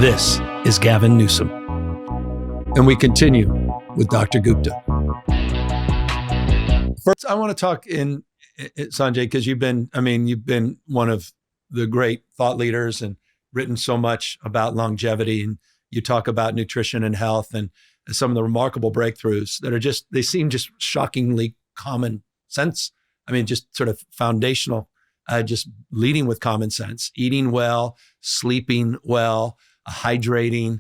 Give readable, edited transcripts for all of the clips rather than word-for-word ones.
This is Gavin Newsom. And we continue with Dr. Gupta. First, I want to talk Sanjay, because you've been one of the great thought leaders and written so much about longevity, and you talk about nutrition and health and some of the remarkable breakthroughs that are they seem just shockingly common sense. I mean, just sort of foundational, just leading with common sense, eating well, sleeping well, hydrating,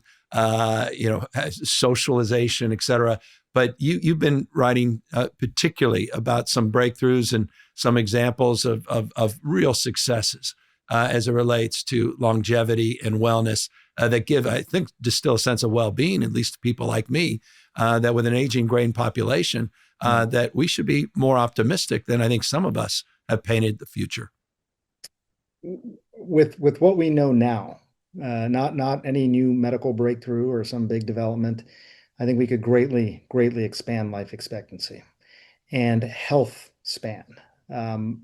socialization, et cetera. But you've been writing particularly about some breakthroughs and some examples of real successes as it relates to longevity and wellness that distill a sense of well-being, at least to people like me, that with an aging grain population, that we should be more optimistic than I think some of us have painted the future. With what we know now, not any new medical breakthrough or some big development, I think we could greatly expand life expectancy and health span.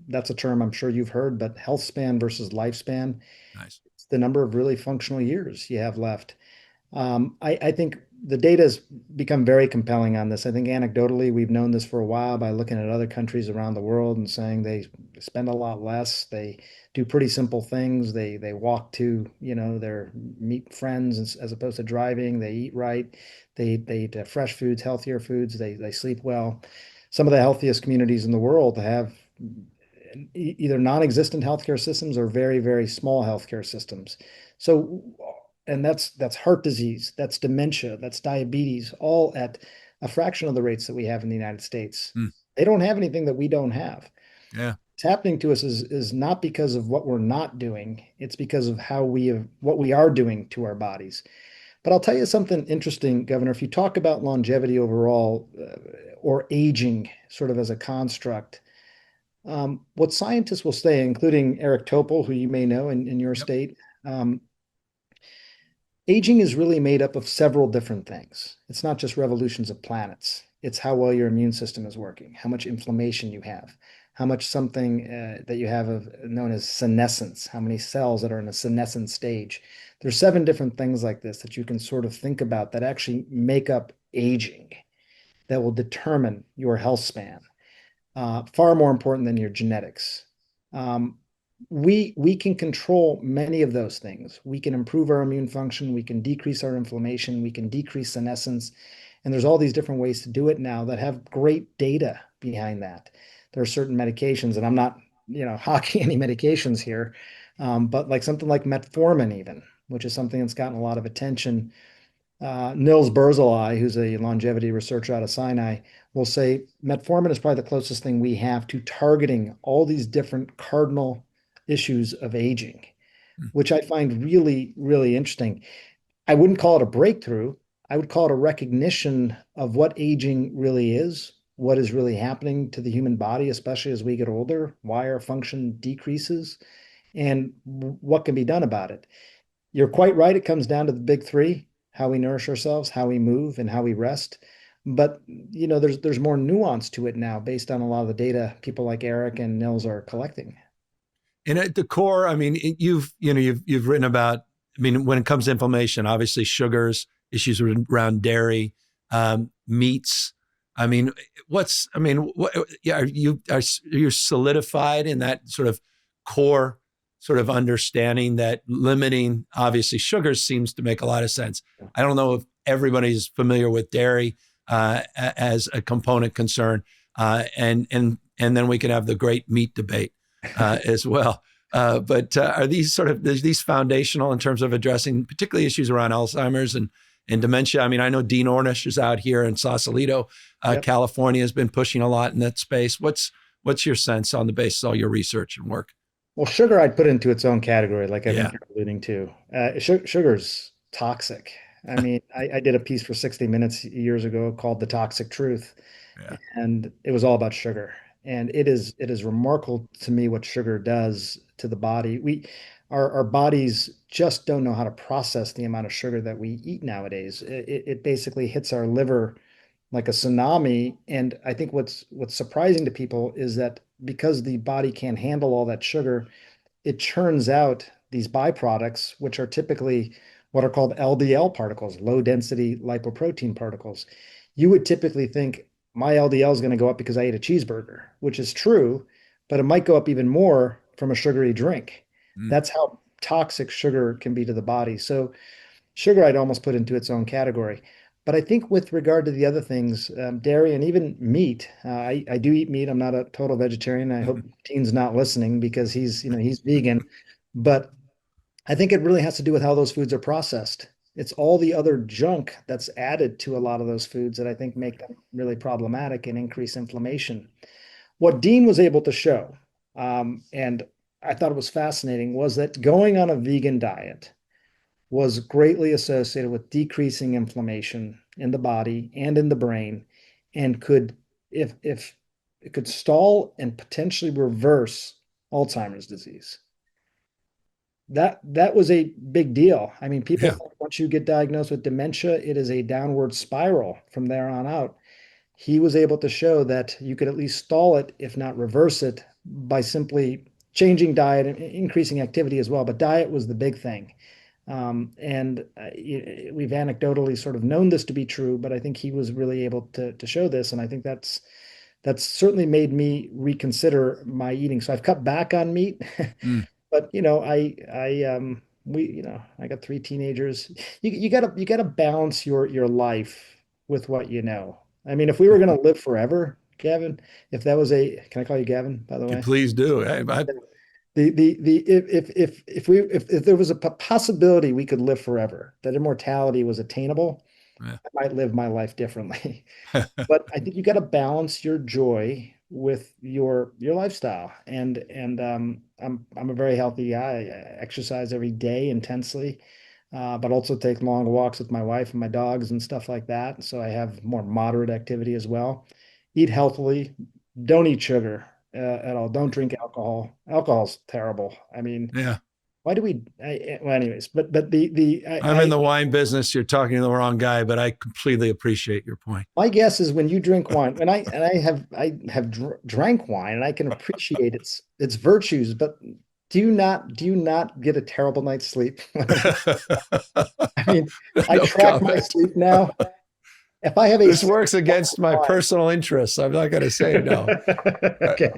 That's a term I'm sure you've heard, but health span versus lifespan. Nice. It's the number of really functional years you have left. I think the data has become very compelling on this. I think anecdotally, we've known this for a while by looking at other countries around the world and saying they spend a lot less. They do pretty simple things. They walk to, their meet friends as opposed to driving. They eat right. They eat fresh foods, healthier foods. They sleep well. Some of the healthiest communities in the world have either non-existent healthcare systems or very, very small healthcare systems. So, and that's heart disease, that's dementia, that's diabetes, all at a fraction of the rates that we have in the United States. They don't have anything that we don't have. Yeah. What's happening to us is not because of what we're not doing. It's because of what we are doing to our bodies. But I'll tell you something interesting, Governor. If you talk about longevity overall, or aging sort of as a construct, what scientists will say, including Eric Topol, who you may know in your state, aging is really made up of several different things. It's not just revolutions of planets. It's how well your immune system is working, how much inflammation you have, how much something that you have known as senescence, how many cells that are in a senescent stage. There's 7 different things like this that you can sort of think about that actually make up aging, that will determine your health span, far more important than your genetics. We can control many of those things. We can improve our immune function. We can decrease our inflammation. We can decrease senescence. And there's all these different ways to do it now that have great data behind that. There are certain medications, and I'm not, hawking any medications here, but like something like metformin even, which is something that's gotten a lot of attention. Nils Berzeli, who's a longevity researcher out of Sinai, will say metformin is probably the closest thing we have to targeting all these different cardinal issues of aging, which I find really, really interesting. I wouldn't call it a breakthrough. I would call it a recognition of what aging really is, what is really happening to the human body, especially as we get older, why our function decreases, and what can be done about it. You're quite right. It comes down to the big 3, how we nourish ourselves, how we move, and how we rest. But, there's more nuance to it now based on a lot of the data people like Eric and Nils are collecting. And at the core, I mean, you've written about, when it comes to inflammation, obviously sugars, issues around dairy, meats. You're solidified in that sort of core sort of understanding that limiting, obviously, sugars seems to make a lot of sense. I don't know if everybody's familiar with dairy as a component concern, and then we can have the great meat debate as well. But are these foundational in terms of addressing particularly issues around Alzheimer's and dementia? I know Dean Ornish is out here in Sausalito, California, has been pushing a lot in that space. What's your sense on the basis of all your research and work? Well, sugar I'd put into its own category, like I've been alluding to. Sugar's toxic. I did a piece for 60 Minutes years ago called "The Toxic Truth," and it was all about sugar. And it is remarkable to me what sugar does to the body. Our bodies just don't know how to process the amount of sugar that we eat nowadays. It basically hits our liver like a tsunami. And I think what's surprising to people is that because the body can't handle all that sugar, it churns out these byproducts, which are typically what are called LDL particles, low density lipoprotein particles. You would typically think my LDL is going to go up because I ate a cheeseburger, which is true, but it might go up even more from a sugary drink. Mm. That's how toxic sugar can be to the body. So sugar I'd almost put into its own category. But I think with regard to the other things, dairy and even meat, I do eat meat. I'm not a total vegetarian. I hope Dean's not listening because he's vegan. But I think it really has to do with how those foods are processed. It's all the other junk that's added to a lot of those foods that I think make them really problematic and increase inflammation. What Dean was able to show, and I thought it was fascinating, was that going on a vegan diet was greatly associated with decreasing inflammation in the body and in the brain, and could, if it could stall and potentially reverse Alzheimer's disease. That was a big deal. I mean, people Yeah. think once you get diagnosed with dementia, it is a downward spiral from there on out. He was able to show that you could at least stall it, if not reverse it, by simply changing diet and increasing activity as well. But diet was the big thing. And we've anecdotally sort of known this to be true, but I think he was really able to show this. And I think that's certainly made me reconsider my eating. So I've cut back on meat, Mm. but I got three teenagers. You gotta balance your life with what you know. I mean, if we were gonna live forever, Gavin, if that was can I call you Gavin, by the You way? please do. The if there was a possibility we could live forever, that immortality was attainable, Yeah. I might live my life differently. But I think you got to balance your joy with your lifestyle. And I'm a very healthy guy. I exercise every day intensely, but also take long walks with my wife and my dogs and stuff like that. So I have more moderate activity as well. Eat healthily. Don't eat sugar at all. Don't drink alcohol. Alcohol's terrible. I mean, Yeah. why do we? Well, anyways, but the I'm in the wine business. You're talking to the wrong guy, but I completely appreciate your point. my guess is when you drink wine, and I have drank wine, and I can appreciate its virtues, but do you not get a terrible night's sleep? I mean, I No track my comment. sleep now. If I have a This sip works of against my wine, personal interests. I'm not going to say no. I- okay,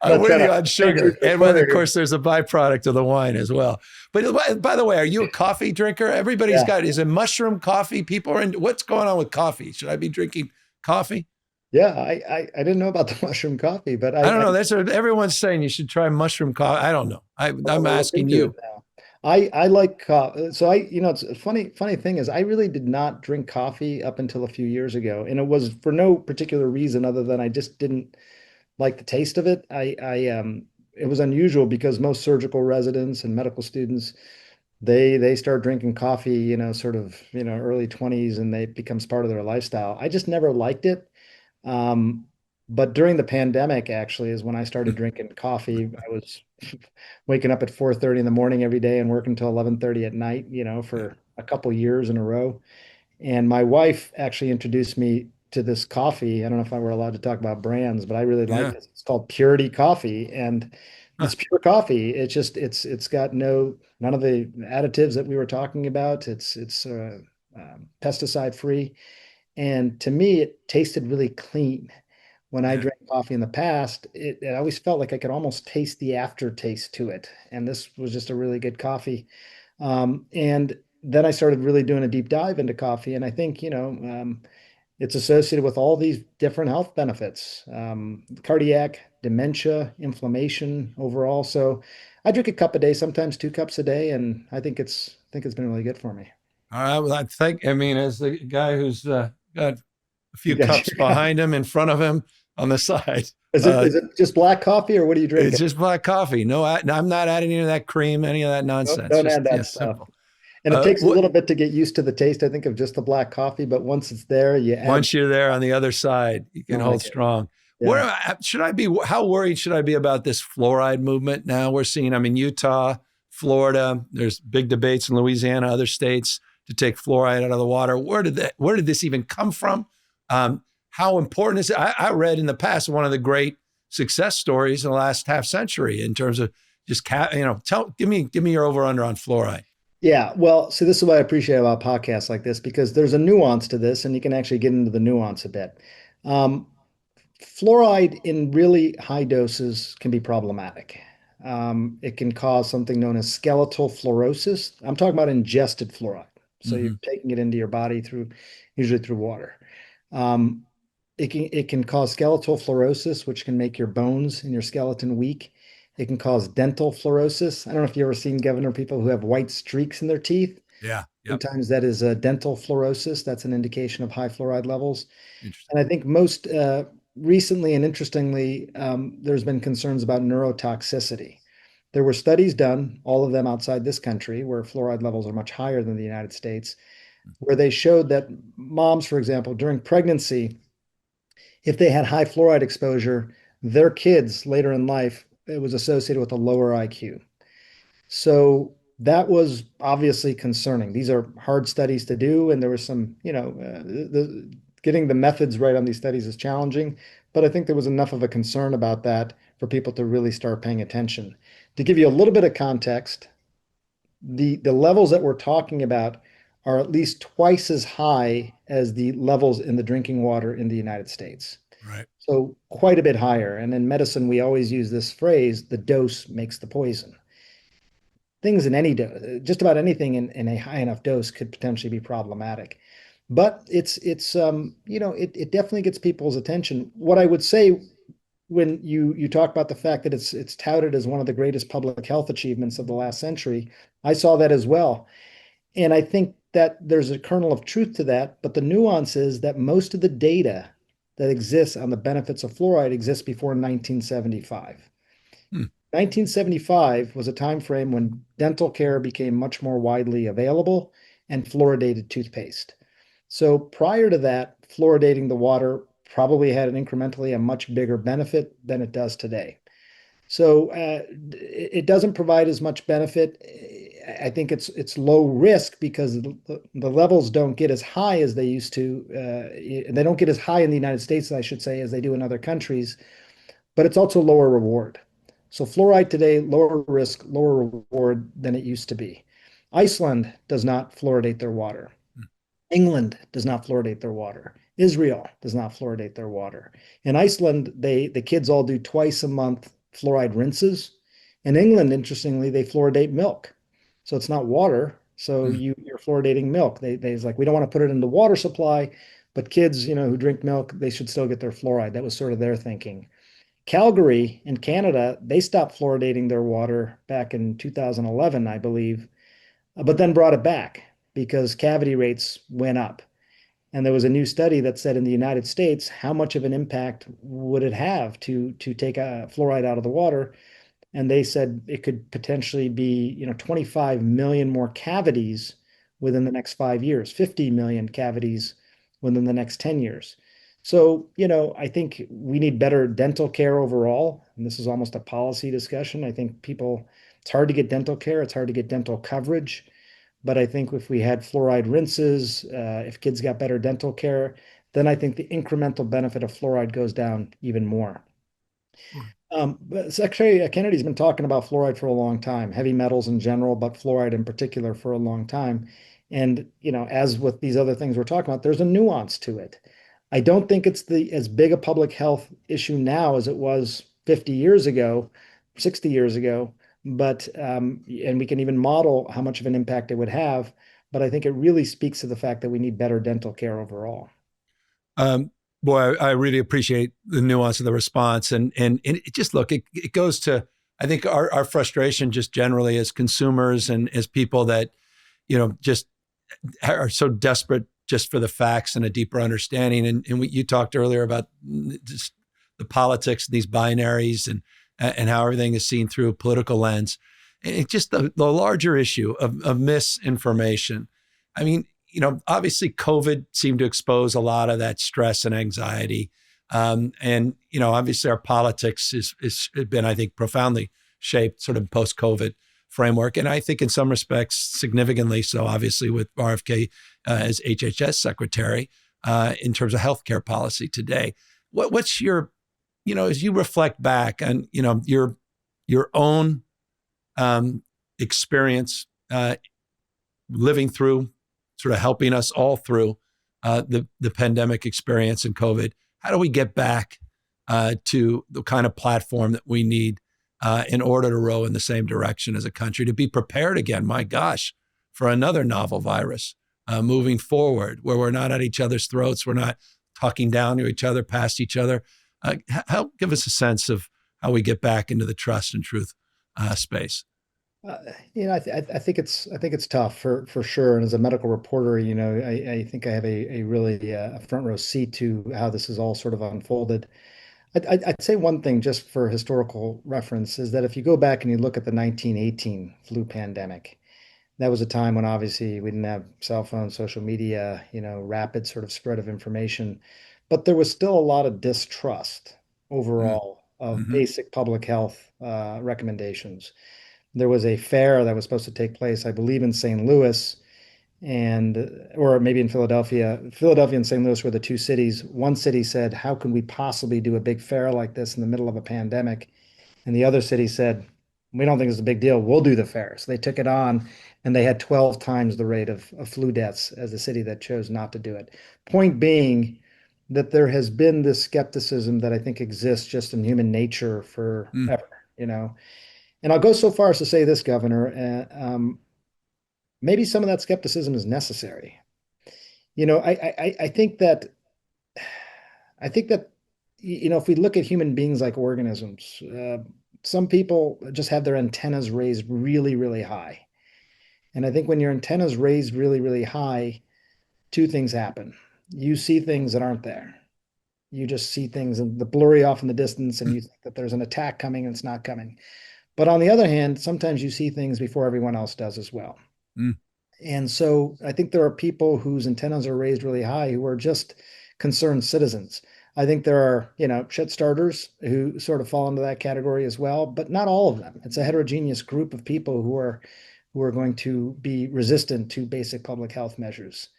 I'm that's with kind you of on thank you sugar. for And when, of clarity. course, there's a byproduct of the wine as well. But by the way, are you a coffee drinker? Everybody's Yeah, got, is it mushroom coffee? People are in, what's going on with coffee? Should I be drinking coffee? yeah. I didn't know about the mushroom coffee, but I don't know. That's what everyone's saying. You should try mushroom coffee. I don't know. I'm I'm gonna look asking into it you. now. I like so it's a funny thing is I really did not drink coffee up until a few years ago, and it was for no particular reason other than I just didn't like the taste of it. I it was unusual because most surgical residents and medical students they start drinking coffee, sort of, early 20s, and they it becomes part of their lifestyle. I just never liked it. Um, but during the pandemic, actually, is when I started drinking coffee. I was waking up at 4:30 in the morning every day and working till 11:30 at night, Yeah. for a couple years in a row. And my wife actually introduced me to this coffee. I don't know if I were allowed to talk about brands, but I really like Yeah. this. It's called Purity Coffee, and Huh. it's pure coffee. It's got none of the additives that we were talking about. It's pesticide free, and to me, it tasted really clean. When I Yeah. drank coffee in the past, it always felt like I could almost taste the aftertaste to it. And this was just a really good coffee. And then I started really doing a deep dive into coffee. And I think, it's associated with all these different health benefits, cardiac, dementia, inflammation overall. So I drink a cup a day, sometimes 2 cups a day. And I think it's been really good for me. All right. Well, I mean, as the guy who's got a You few got cups your coffee. behind him, in front of him, on the side, Is it, uh, is it just black coffee or what are you it's drinking? just black coffee. No, I'm not adding any of that cream, any of that Nope, nonsense. don't add Just, yeah, that stuff. simple. And it takes a What little bit to get used to the taste, I think, of just the black coffee, but once it's there, you add. Once you're there on the other side, you I can hold like it. strong. Yeah. Should I be? How worried should I be about this fluoride movement? Now we're seeing. I mean, Utah, Florida. There's big debates in Louisiana, other states to take fluoride out of the water. Where did this even come from? How important is it? I read in the past one of the great success stories in the last half century in terms of just give me your over under on fluoride. Yeah, well, so this is what I appreciate about podcasts like this because there's a nuance to this, and you can actually get into the nuance a bit. Um, Fluoride in really high doses can be problematic. It can cause something known as skeletal fluorosis. I'm talking about ingested fluoride. So you're Hmm. taking it into your body through, usually through water. Um, it can cause skeletal fluorosis, which can make your bones and your skeleton weak. It can cause dental fluorosis. I don't know if you've ever seen governor people who have white streaks in their teeth. Yeah. Yep. Sometimes that is a dental fluorosis. That's an indication of high fluoride levels. Interesting. And I think most recently and interestingly, there's been concerns about neurotoxicity. There were studies done, all of them outside this country, where fluoride levels are much higher than the United States, where they showed that moms, for example, during pregnancy, if they had high fluoride exposure, their kids later in life, it was associated with a lower IQ. So that was obviously concerning. These are hard studies to do, and there was some, getting the methods right on these studies is challenging, but I think there was enough of a concern about that for people to really start paying attention. To give you a little bit of context, the levels that we're talking about are at least twice as high as the levels in the drinking water in the United States. Right. So quite a bit higher. And in medicine, we always use this phrase, the dose makes the poison. Things in any dose, just about anything in a high enough dose could potentially be problematic. But it definitely gets people's attention. What I would say when you talk about the fact that it's touted as one of the greatest public health achievements of the last century, I saw that as well. And I think that there's a kernel of truth to that, but the nuance is that most of the data that exists on the benefits of fluoride exists before 1975. Hmm. 1975 was a time frame when dental care became much more widely available and fluoridated toothpaste. So prior to that, fluoridating the water probably had an incrementally a much bigger benefit than it does today. So it doesn't provide as much benefit. I think it's low risk because the levels don't get as high as they used to. They don't get as high in the United States, I should say, as they do in other countries, but it's also lower reward. So fluoride today, lower risk, lower reward than it used to be. Iceland does not fluoridate their water. England does not fluoridate their water. Israel does not fluoridate their water. In Iceland, the kids all do twice a month fluoride rinses. In England, interestingly, they fluoridate milk. So it's not water. So Hmm. you're fluoridating milk. They's like, we don't want to put it in the water supply, but kids, who drink milk, they should still get their fluoride. That was sort of their thinking. Calgary in Canada, they stopped fluoridating their water back in 2011, I believe, but then brought it back because cavity rates went up. And there was a new study that said in the United States, how much of an impact would it have to take a fluoride out of the water? And they said it could potentially be, 25 million more cavities within the next 5 years, 50 million cavities within the next 10 years. So, I think we need better dental care overall. And this is almost a policy discussion. I think it's hard to get dental care, it's hard to get dental coverage. But I think if we had fluoride rinses, if kids got better dental care, then I think the incremental benefit of fluoride goes down even more. But Secretary Kennedy's been talking about fluoride for a long time, heavy metals in general, but fluoride in particular for a long time. And, as with these other things we're talking about, there's a nuance to it. I don't think it's the as big a public health issue now as it was 50 years ago, 60 years ago, but and we can even model how much of an impact it would have. But I think it really speaks to the fact that we need better dental care overall. Um, Boy, I really appreciate the nuance of the response, and it just look, it goes to, I think our frustration just generally as consumers and as people that just are so desperate just for the facts and a deeper understanding. And you talked earlier about just the politics, these binaries, and how everything is seen through a political lens. And it just the larger issue of misinformation. I mean, obviously COVID seemed to expose a lot of that stress and anxiety. And obviously our politics is been, I think, profoundly shaped sort of post-COVID framework. And I think in some respects, significantly so, obviously, with RFK as HHS secretary in terms of healthcare policy today. What's your, as you reflect back on, your own experience living through, sort of helping us all through the pandemic experience and COVID. How do we get back to the kind of platform that we need in order to row in the same direction as a country, to be prepared again, my gosh, for another novel virus moving forward, where we're not at each other's throats, we're not talking down to each other, past each other. Help give us a sense of how we get back into the trust and truth space. Uh, I think it's tough for sure. And as a medical reporter, I think I have a really a front row seat to how this is all sort of unfolded. I'd say one thing just for historical reference is that if you go back and you look at the 1918 flu pandemic, that was a time when obviously we didn't have cell phones, social media, rapid sort of spread of information, but there was still a lot of distrust overall of Mm-hmm. basic public health recommendations. There was a fair that was supposed to take place, I believe, in St. Louis and or maybe in Philadelphia. Philadelphia and St. Louis were the two cities. One city said, "How can we possibly do a big fair like this in the middle of a pandemic?" And the other city said, "We don't think it's a big deal. We'll do the fair." So they took it on, and they had 12 times the rate of flu deaths as the city that chose not to do it. Point being that there has been this skepticism that I think exists just in human nature Mm. forever, you know. And I'll go so far as to say this, Governor, maybe some of that skepticism is necessary. I think that if we look at human beings like organisms, some people just have their antennas raised really, really high. And I think when your antennas raised really, really high, two things happen. You see things that aren't there. You just see things and the blurry off in the distance, and you think that there's an attack coming and it's not coming. But on the other hand, sometimes you see things before everyone else does as well. Mm. And so I think there are people whose antennas are raised really high who are just concerned citizens. I think there are, shit starters who sort of fall into that category as well, but not all of them. It's a heterogeneous group of people who are going to be resistant to basic public health measures.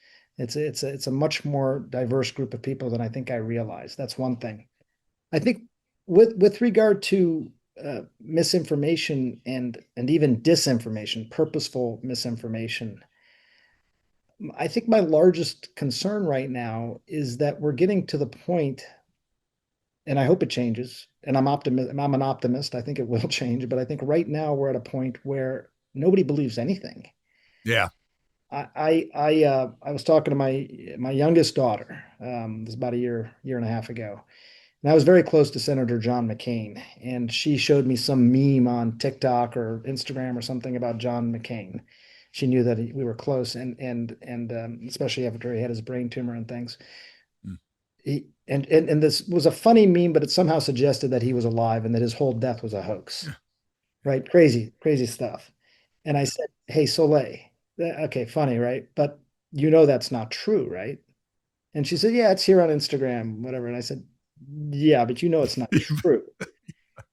It's a much more diverse group of people than I think I realized. That's one thing. I think with regard to misinformation and even disinformation, purposeful misinformation, I think my largest concern right now is that we're getting to the point, and I hope it changes. And I'm an optimist. I think it will change, but I think right now we're at a point where nobody believes anything. Yeah. I was talking to my youngest daughter. This was about a year and a half ago, and I was very close to Senator John McCain, and she showed me some meme on TikTok or Instagram or something about John McCain. She knew that we were close, and especially after he had his brain tumor and things. Mm. And this was a funny meme, but it somehow suggested that he was alive and that his whole death was a hoax. Yeah. Right? Crazy, crazy stuff. And I said, "Hey, Soleil, okay, funny, right? But that's not true, right?" And she said, "Yeah, it's here on Instagram, whatever." And I said, "Yeah, but it's not true."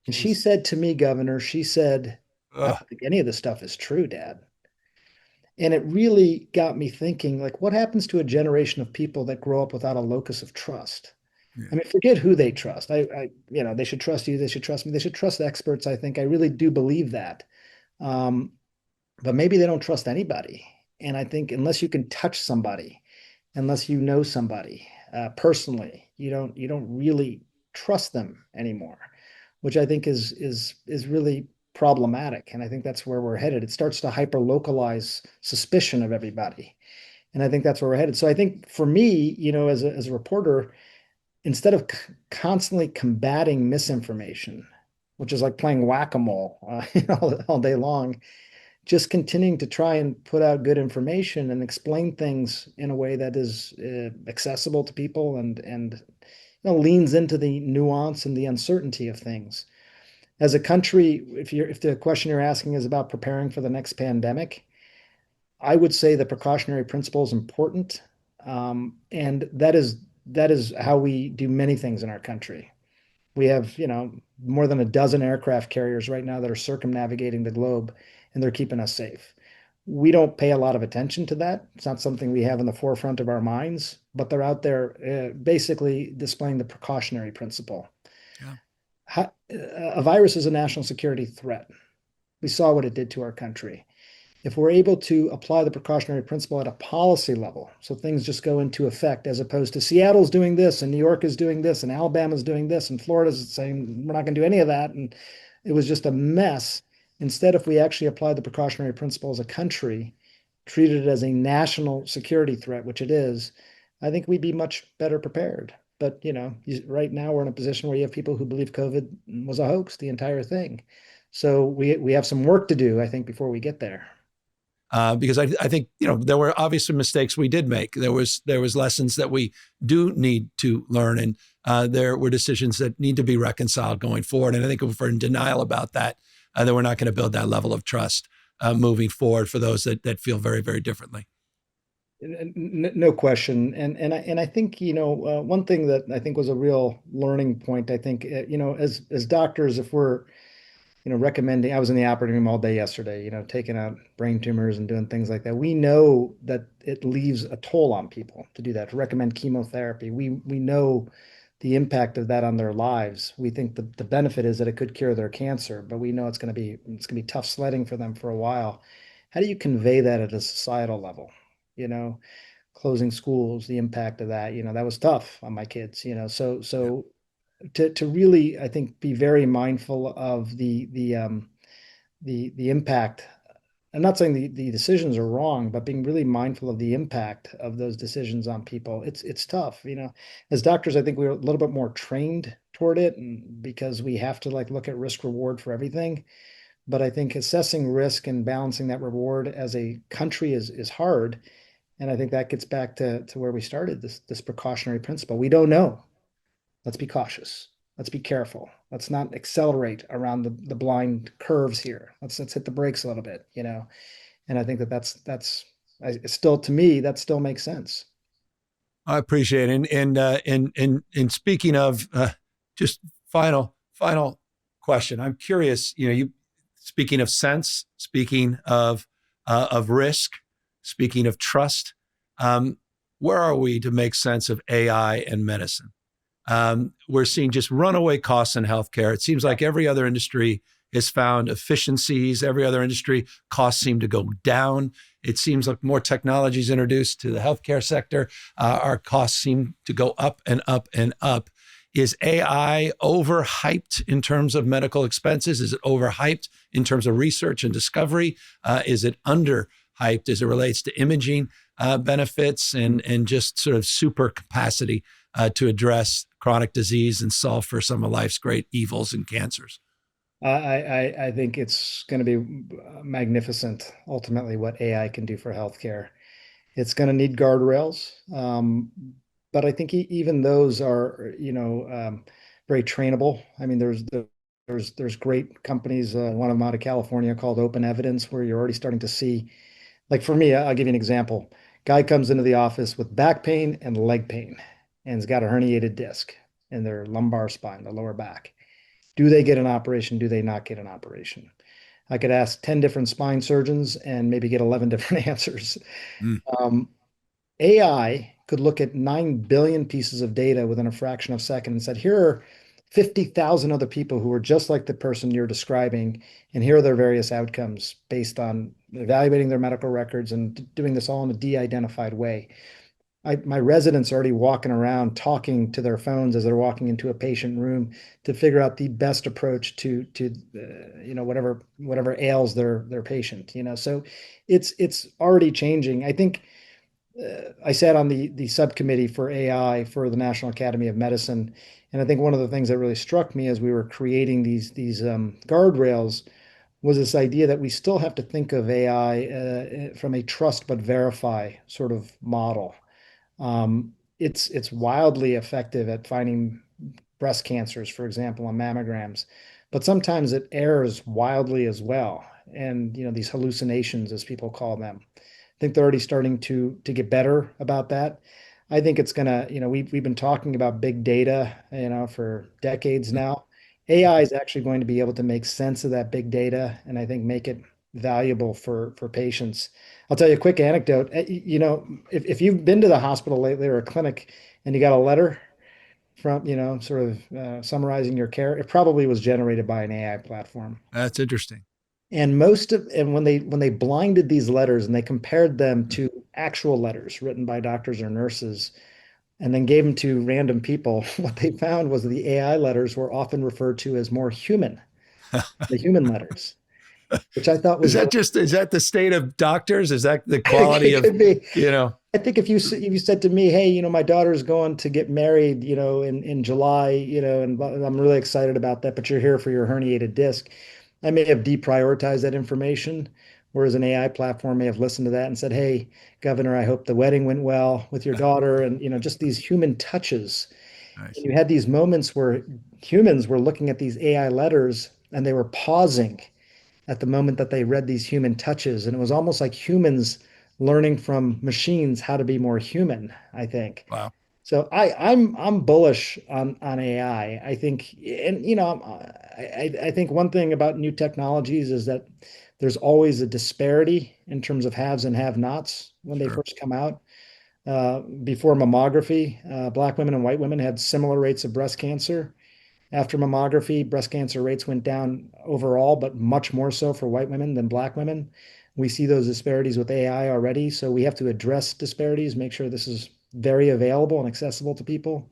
And she Jeez. said to me, Governor, she said, "I Ugh. don't think any of this stuff is true, Dad." And it really got me thinking, like, what happens to a generation of people that grow up without a locus of trust? I Yeah. mean, forget who they trust. They should trust you. They should trust me. They should trust experts. I think I really do believe that. Um, but maybe they don't trust anybody. And I think unless you can touch somebody, unless you know somebody personally, you don't really trust them anymore, which I think is really problematic. And I think that's where we're headed. It starts to hyper localize suspicion of everybody, and I think that's where we're headed. So I think for me, as a reporter, instead of constantly combating misinformation, which is like playing whack-a-mole all day long, just continuing to try and put out good information and explain things in a way that is accessible to people and leans into the nuance and the uncertainty of things. As a country, if the question you're asking is about preparing for the next pandemic, I would say the precautionary principle is important, and that is how we do many things in our country. We have, more than a dozen aircraft carriers right now that are circumnavigating the globe, and they're keeping us safe. We don't pay a lot of attention to that. It's not something we have in the forefront of our minds, but they're out there basically displaying the precautionary principle. Yeah. A virus is a national security threat. We saw what it did to our country. If we're able to apply the precautionary principle at a policy level, so things just go into effect as opposed to Seattle's doing this and New York is doing this and Alabama's doing this and Florida's saying we're not going to do any of that. And it was just a mess. Instead, if we actually apply the precautionary principle as a country, treated it as a national security threat, which it is, I think we'd be much better prepared. But right now we're in a position where you have people who believe COVID was a hoax, the entire thing. So we have some work to do, I think, before we get there. Because I think there were obviously mistakes we did make. There was lessons that we do need to learn, and there were decisions that need to be reconciled going forward. And I think if we're in denial about that, then we're not going to build that level of trust moving forward for those that feel very, very differently. No question. And I think, one thing that I think was a real learning point, I think, as doctors, if we're, recommending, I was in the operating room all day yesterday, taking out brain tumors and doing things like that. We know that it leaves a toll on people to do that, to recommend chemotherapy. We know the impact of that on their lives. We think the benefit is that it could cure their cancer, but we know it's gonna be tough sledding for them for a while. How do you convey that at a societal level? You know, Closing schools, the impact of that, that was tough on my kids, Yeah. so to really, I think, be very mindful of the impact. I'm not saying the decisions are wrong, but being really mindful of the impact of those decisions on people. It's tough, As doctors, I think we're a little bit more trained toward it, and because we have to like look at risk reward for everything. But I think assessing risk and balancing that reward as a country is hard. And I think that gets back to where we started, this precautionary principle. We don't know. Let's be cautious. Let's be careful. Let's not accelerate around the blind curves here. Let's hit the brakes a little bit, And I think that's still, to me, that still makes sense. I appreciate it. And speaking of just final question, I'm curious. You speaking of sense, speaking of risk, speaking of trust. Where are we to make sense of AI and medicine? We're seeing just runaway costs in healthcare. It seems like every other industry has found efficiencies. Every other industry, costs seem to go down. It seems like more technology is introduced to the healthcare sector. Our costs seem to go up and up and up. Is AI overhyped in terms of medical expenses? Is it overhyped in terms of research and discovery? Is it underhyped as it relates to imaging benefits and just sort of super capacity to address chronic disease and solve for some of life's great evils and cancers? I think it's going to be magnificent, ultimately, what AI can do for healthcare. It's going to need guardrails, but I think even those are, very trainable. I mean, there's great companies. One of them out of California called Open Evidence, where you're already starting to see. Like for me, I'll give you an example. Guy comes into the office with back pain and leg pain, and has got a herniated disc in their lumbar spine, the lower back. Do they get an operation? Do they not get an operation? I could ask 10 different spine surgeons and maybe get 11 different answers. Mm. Um, AI could look at 9 billion pieces of data within a fraction of a second and said, here are 50,000 other people who are just like the person you're describing, and here are their various outcomes based on evaluating their medical records and doing this all in a de-identified way. My residents are already walking around talking to their phones as they're walking into a patient room to figure out the best approach to whatever ails their patient. So it's already changing. I think I sat on the subcommittee for AI for the National Academy of Medicine, and I think one of the things that really struck me as we were creating these guardrails was this idea that we still have to think of AI from a trust but verify sort of model. It's wildly effective at finding breast cancers, for example, on mammograms, but sometimes it errs wildly as well. And these hallucinations, as people call them, I think they're already starting to get better about that. I think it's gonna, we've been talking about big data, for decades now. AI is actually going to be able to make sense of that big data, and I think make it valuable for patients. I'll tell you a quick anecdote. If you've been to the hospital lately or a clinic and you got a letter from, sort of summarizing your care, it probably was generated by an AI platform. That's interesting. And when they blinded these letters and they compared them to actual letters written by doctors or nurses and then gave them to random people, what they found was the AI letters were often referred to as more human, the human letters, which I thought was really Is that the state of doctors? Is that the quality it of, could be. you know, I think if you said to me, "Hey, my daughter's going to get married, in July, and I'm really excited about that, but you're here for your herniated disc," I may have deprioritized that information, whereas an AI platform may have listened to that and said, "Hey, Governor, I hope the wedding went well with your daughter," and just these human touches. And nice. you had these moments where humans were looking at these AI letters and they were pausing at the moment that they read these human touches. And it was almost like humans learning from machines how to be more human, I think. Wow. So I'm bullish on AI. I think, and I think one thing about new technologies is that there's always a disparity in terms of haves and have-nots when they Sure. first come out. Before mammography, Black women and white women had similar rates of breast cancer. After mammography, breast cancer rates went down overall, but much more so for white women than Black women. We see those disparities with AI already, so we have to address disparities, make sure this is very available and accessible to people.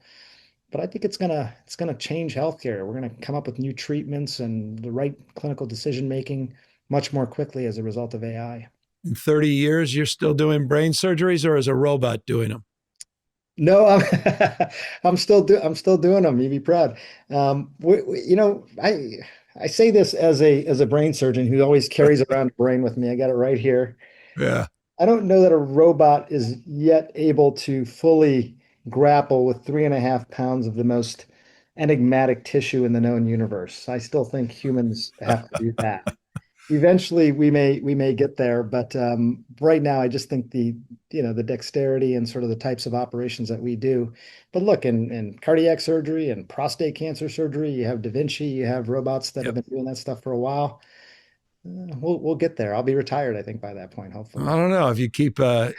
But I think it's gonna change healthcare. We're gonna come up with new treatments and the right clinical decision making much more quickly as a result of AI. In 30 years, you're still doing brain surgeries, or is a robot doing them? No, I'm still doing them. You'd be proud. I say this as a brain surgeon who always carries around a brain with me. I got it right here. Yeah. I don't know that a robot is yet able to fully grapple with 3.5 pounds of the most enigmatic tissue in the known universe. I still think humans have to do that. Eventually we may get there, but right now I just think the dexterity and sort of the types of operations that we do. But look, in cardiac surgery and prostate cancer surgery, you have Da Vinci, you have robots that have Yep. been doing that stuff for a while. We'll get there. I'll be retired, I think, by that point, hopefully. I don't know. If you keep to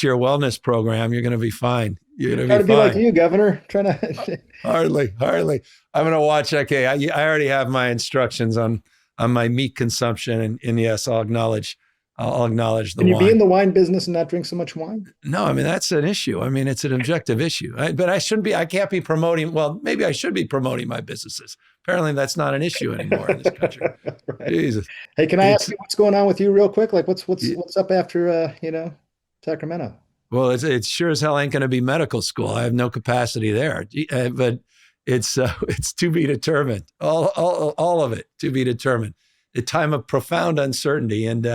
your wellness program, you're going to be fine. You're going to Try be to be like fine. you, Governor. Trying to Hardly, hardly. I'm going to watch. Okay, I already have my instructions on my meat consumption, and yes, I'll acknowledge the can you be in wine. the wine business and not drink so much wine? No, I mean that's an issue. I mean it's an objective issue. But I shouldn't be. I can't be promoting. Well, maybe I should be promoting my businesses. Apparently, that's not an issue anymore in this country. Right. Jesus, Hey, can I ask it's you what's going on with you real quick? Like what's up after Sacramento? well, it's sure as hell ain't going to be medical school. I have no capacity there. But it's to be determined. All of it to be determined. A time of profound uncertainty, and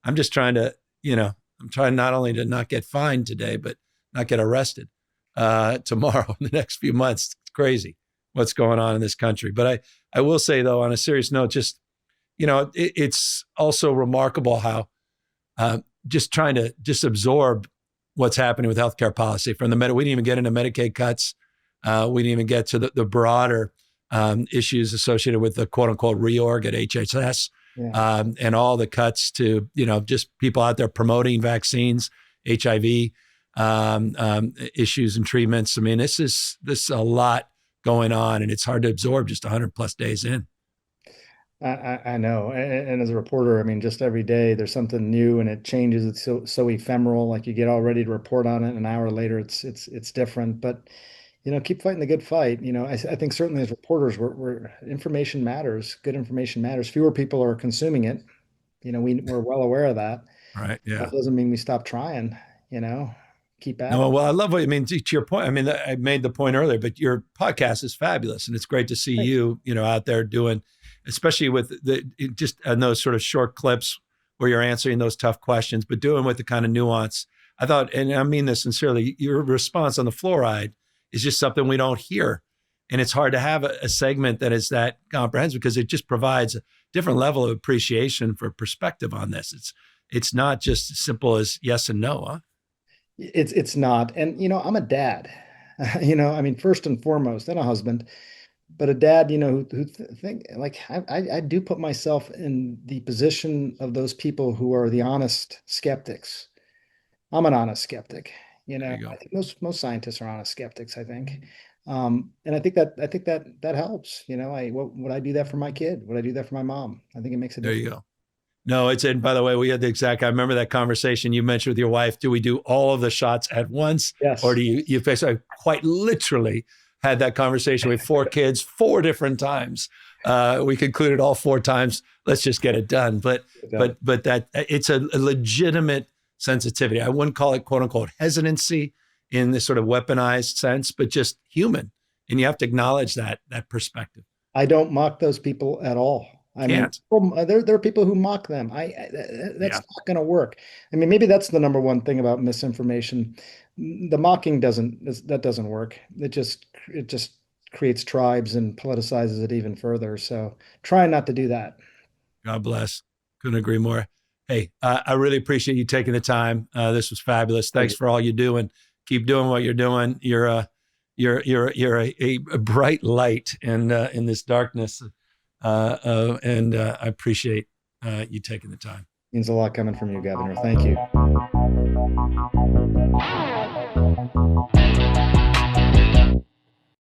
I'm just trying to, I'm trying not only to not get fined today, but not get arrested tomorrow in the next few months. It's crazy what's going on in this country. But I will say though, on a serious note, just it's also remarkable how just trying to just absorb what's happening with healthcare policy from the we didn't even get into Medicaid cuts. We didn't even get to the broader issues associated with the quote unquote reorg at HHS, Yeah. and all the cuts to, just people out there promoting vaccines, HIV issues and treatments. I mean, this is a lot going on, and it's hard to absorb just 100 plus days in. I know. And as a reporter, I mean, just every day there's something new and it changes. It's so ephemeral. Like you get all ready to report on it, an hour later it's different. But keep fighting the good fight. I think certainly as reporters, we're information matters. Good information matters. Fewer people are consuming it. We're well aware of that. Right. Yeah. That doesn't mean we stop trying, you know. Keep at No, it. well, I love what you mean. To your point, I mean, I made the point earlier, but your podcast is fabulous, and it's great to see Thanks. you, out there doing, especially with just those sort of short clips where you're answering those tough questions, but doing with the kind of nuance. I thought, and I mean this sincerely, your response on the fluoride is just something we don't hear, and it's hard to have a segment that is that comprehensive because it just provides a different level of appreciation for perspective on this. It's not just as simple as yes and no, huh? It's not. And I'm a dad. I mean, first and foremost, and a husband, but a dad, who think like I do put myself in the position of those people who are the honest skeptics. I'm an honest skeptic. There you I go. think most scientists are honest skeptics, I think. And I think that helps. Would I do that for my kid? Would I do that for my mom? I think it makes a There you difference. go. No, it's, and by the way, we had the exact, I remember that conversation you mentioned with your wife. Do we do all of the shots at once? Or Yes. do you basically quite literally had that conversation with four kids, four different times. We concluded all four times, let's just get it done. But that it's a legitimate sensitivity. I wouldn't call it quote unquote hesitancy in this sort of weaponized sense, but just human. And you have to acknowledge that perspective. I don't mock those people at all. I mean, Can't. there are people who mock them. That's Yeah. not going to work. I mean, maybe that's the number one thing about misinformation. The mocking doesn't work. It just creates tribes and politicizes it even further. So try not to do that. God bless. Couldn't agree more. Hey, I really appreciate you taking the time. This was fabulous. Thank Thanks you. for all you do, and keep doing what you're doing. You're a bright light in this darkness, and I appreciate you taking the time. Means a lot coming from you, Governor. Thank you.